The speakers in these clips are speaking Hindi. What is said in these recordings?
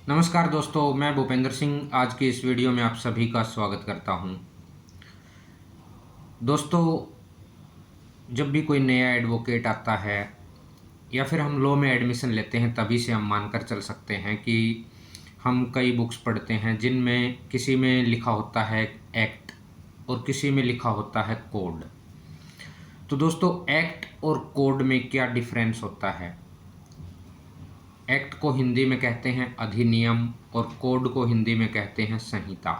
नमस्कार दोस्तों, मैं भूपेंद्र सिंह आज की इस वीडियो में आप सभी का स्वागत करता हूं। दोस्तों, जब भी कोई नया एडवोकेट आता है या फिर हम लॉ में एडमिशन लेते हैं, तभी से हम मानकर चल सकते हैं कि हम कई बुक्स पढ़ते हैं जिनमें किसी में लिखा होता है एक्ट और किसी में लिखा होता है कोड। तो दोस्तों, एक्ट और कोड में क्या डिफरेंस होता है? एक्ट को हिंदी में कहते हैं अधिनियम और कोड को हिंदी में कहते हैं संहिता।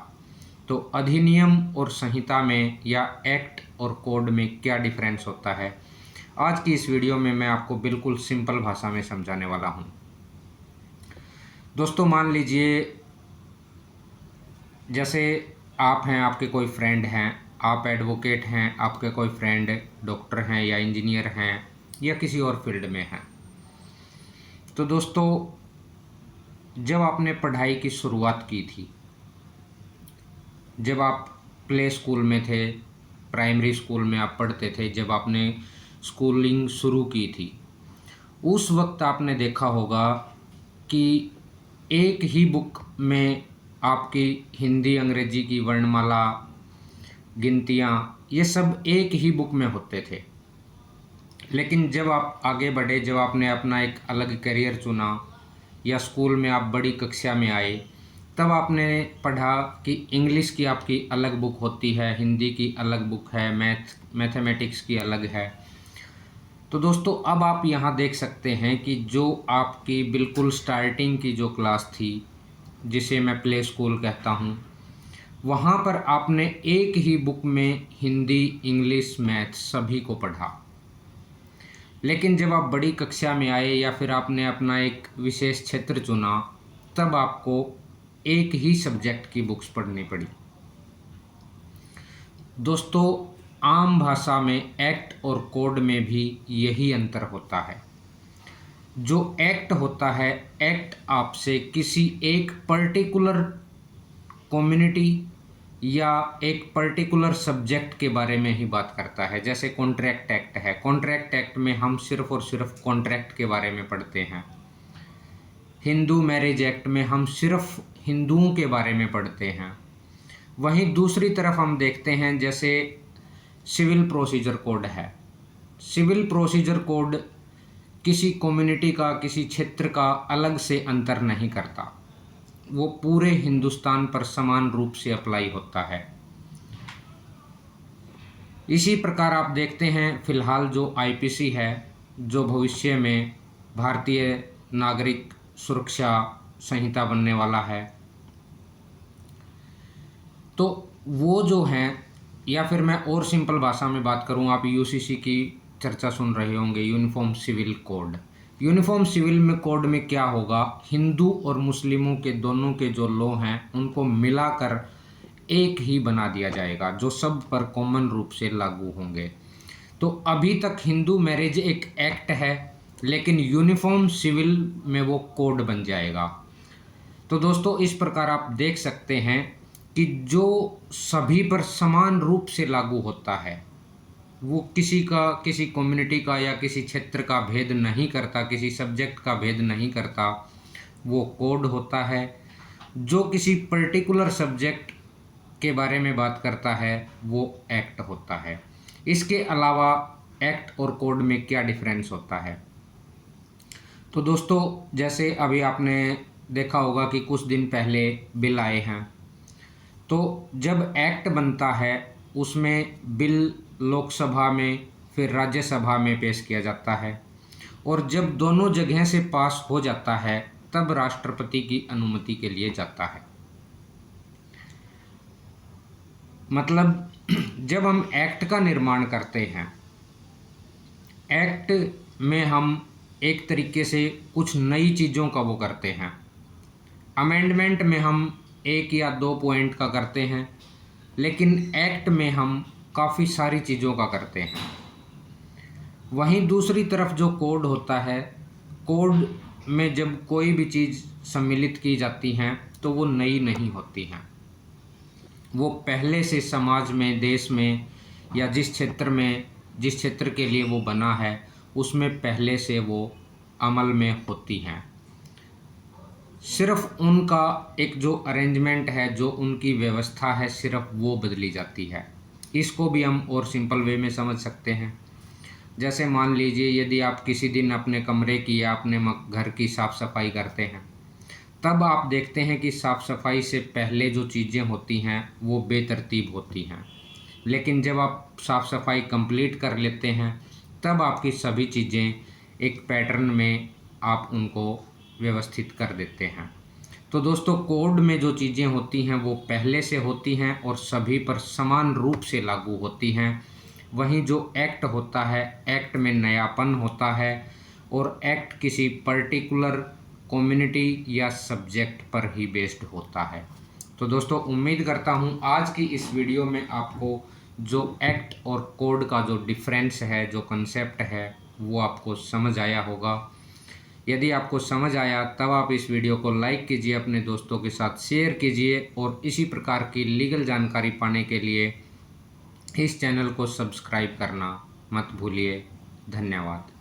तो अधिनियम और संहिता में या एक्ट और कोड में क्या डिफरेंस होता है, आज की इस वीडियो में मैं आपको बिल्कुल सिंपल भाषा में समझाने वाला हूं। दोस्तों, मान लीजिए जैसे आप हैं, आपके कोई फ्रेंड हैं, आप एडवोकेट हैं, आपके कोई फ्रेंड डॉक्टर हैं या इंजीनियर हैं या किसी और फील्ड में हैं। तो दोस्तों, जब आपने पढ़ाई की शुरुआत की थी, जब आप प्ले स्कूल में थे, प्राइमरी स्कूल में आप पढ़ते थे, जब आपने स्कूलिंग शुरू की थी, उस वक्त आपने देखा होगा कि एक ही बुक में आपकी हिंदी अंग्रेजी की वर्णमाला, गिनतियाँ, ये सब एक ही बुक में होते थे। लेकिन जब आप आगे बढ़े, जब आपने अपना एक अलग करियर चुना या स्कूल में आप बड़ी कक्षा में आए, तब आपने पढ़ा कि इंग्लिश की आपकी अलग बुक होती है, हिंदी की अलग बुक है, मैथमेटिक्स की अलग है। तो दोस्तों, अब आप यहाँ देख सकते हैं कि जो आपकी बिल्कुल स्टार्टिंग की जो क्लास थी, जिसे मैं प्ले स्कूल कहता हूँ, वहाँ पर आपने एक ही बुक में हिंदी, इंग्लिश, मैथ सभी को पढ़ा। लेकिन जब आप बड़ी कक्षा में आए या फिर आपने अपना एक विशेष क्षेत्र चुना, तब आपको एक ही सब्जेक्ट की बुक्स पढ़नी पड़ी। दोस्तों, आम भाषा में एक्ट और कोड में भी यही अंतर होता है। जो एक्ट होता है, एक्ट आपसे किसी एक पर्टिकुलर कम्युनिटी या एक पर्टिकुलर सब्जेक्ट के बारे में ही बात करता है। जैसे कॉन्ट्रैक्ट एक्ट है, कॉन्ट्रैक्ट एक्ट में हम सिर्फ और सिर्फ कॉन्ट्रैक्ट के बारे में पढ़ते हैं। हिंदू मैरिज एक्ट में हम सिर्फ हिंदुओं के बारे में पढ़ते हैं। वहीं दूसरी तरफ हम देखते हैं, जैसे सिविल प्रोसीजर कोड है। सिविल प्रोसीजर कोड किसी कम्युनिटी का, किसी क्षेत्र का अलग से अंतर नहीं करता, वो पूरे हिंदुस्तान पर समान रूप से अप्लाई होता है। इसी प्रकार आप देखते हैं, फिलहाल जो आईपीसी है, जो भविष्य में भारतीय नागरिक सुरक्षा संहिता बनने वाला है, तो वो जो हैं, या फिर मैं और सिंपल भाषा में बात करूं, आप यूसीसी की चर्चा सुन रहे होंगे, uniform civil code. Uniform civil में कोड में क्या होगा, हिंदू और मुस्लिमों के दोनों के जो लॉ हैं उनको मिलाकर एक ही बना दिया जाएगा, जो सब पर कॉमन रूप से लागू होंगे। तो अभी तक हिंदू मैरिज एक एक्ट है, लेकिन यूनिफॉर्म सिविल में वो कोड बन जाएगा। तो दोस्तों, इस प्रकार आप देख सकते हैं कि जो सभी पर समान रूप से लागू होता है, वो किसी का, किसी कम्युनिटी का या किसी क्षेत्र का भेद नहीं करता, किसी सब्जेक्ट का भेद नहीं करता, वो कोड होता है। जो किसी पर्टिकुलर सब्जेक्ट के बारे में बात करता है, वो एक्ट होता है। इसके अलावा एक्ट और कोड में क्या डिफरेंस होता है? तो दोस्तों, जैसे अभी आपने देखा होगा कि कुछ दिन पहले बिल आए हैं। तो जब एक्ट बनता है, उसमें बिल लोकसभा में फिर राज्यसभा में पेश किया जाता है, और जब दोनों जगह से पास हो जाता है, तब राष्ट्रपति की अनुमति के लिए जाता है। मतलब जब हम एक्ट का निर्माण करते हैं, एक्ट में हम एक तरीके से कुछ नई चीज़ों का वो करते हैं। अमेंडमेंट में हम एक या दो पॉइंट का करते हैं, लेकिन एक्ट में हम काफ़ी सारी चीज़ों का करते हैं। वहीं दूसरी तरफ जो कोड होता है, कोड में जब कोई भी चीज़ सम्मिलित की जाती हैं, तो वो नई नहीं होती हैं। वो पहले से समाज में, देश में या जिस क्षेत्र में, जिस क्षेत्र के लिए वो बना है, उसमें पहले से वो अमल में होती हैं। सिर्फ उनका एक जो अरेंजमेंट है, जो उनकी व्यवस्था है, सिर्फ वो बदली जाती है। इसको भी हम और सिंपल वे में समझ सकते हैं। जैसे मान लीजिए यदि आप किसी दिन अपने कमरे की या अपने घर की साफ़ सफाई करते हैं, तब आप देखते हैं कि साफ़ सफाई से पहले जो चीज़ें होती हैं वो बेतरतीब होती हैं, लेकिन जब आप साफ़ सफाई कंप्लीट कर लेते हैं तब आपकी सभी चीज़ें एक पैटर्न में आप उनको व्यवस्थित कर देते हैं। तो दोस्तों, कोड में जो चीज़ें होती हैं वो पहले से होती हैं और सभी पर समान रूप से लागू होती हैं। वहीं जो एक्ट होता है, एक्ट में नयापन होता है और एक्ट किसी पर्टिकुलर कम्युनिटी या सब्जेक्ट पर ही बेस्ड होता है। तो दोस्तों, उम्मीद करता हूँ आज की इस वीडियो में आपको जो एक्ट और कोड का जो डिफरेंस है, जो कंसेप्ट है, वो आपको समझ आया होगा। यदि आपको समझ आया तब आप इस वीडियो को लाइक कीजिए, अपने दोस्तों के साथ शेयर कीजिए और इसी प्रकार की लीगल जानकारी पाने के लिए इस चैनल को सब्सक्राइब करना मत भूलिए। धन्यवाद।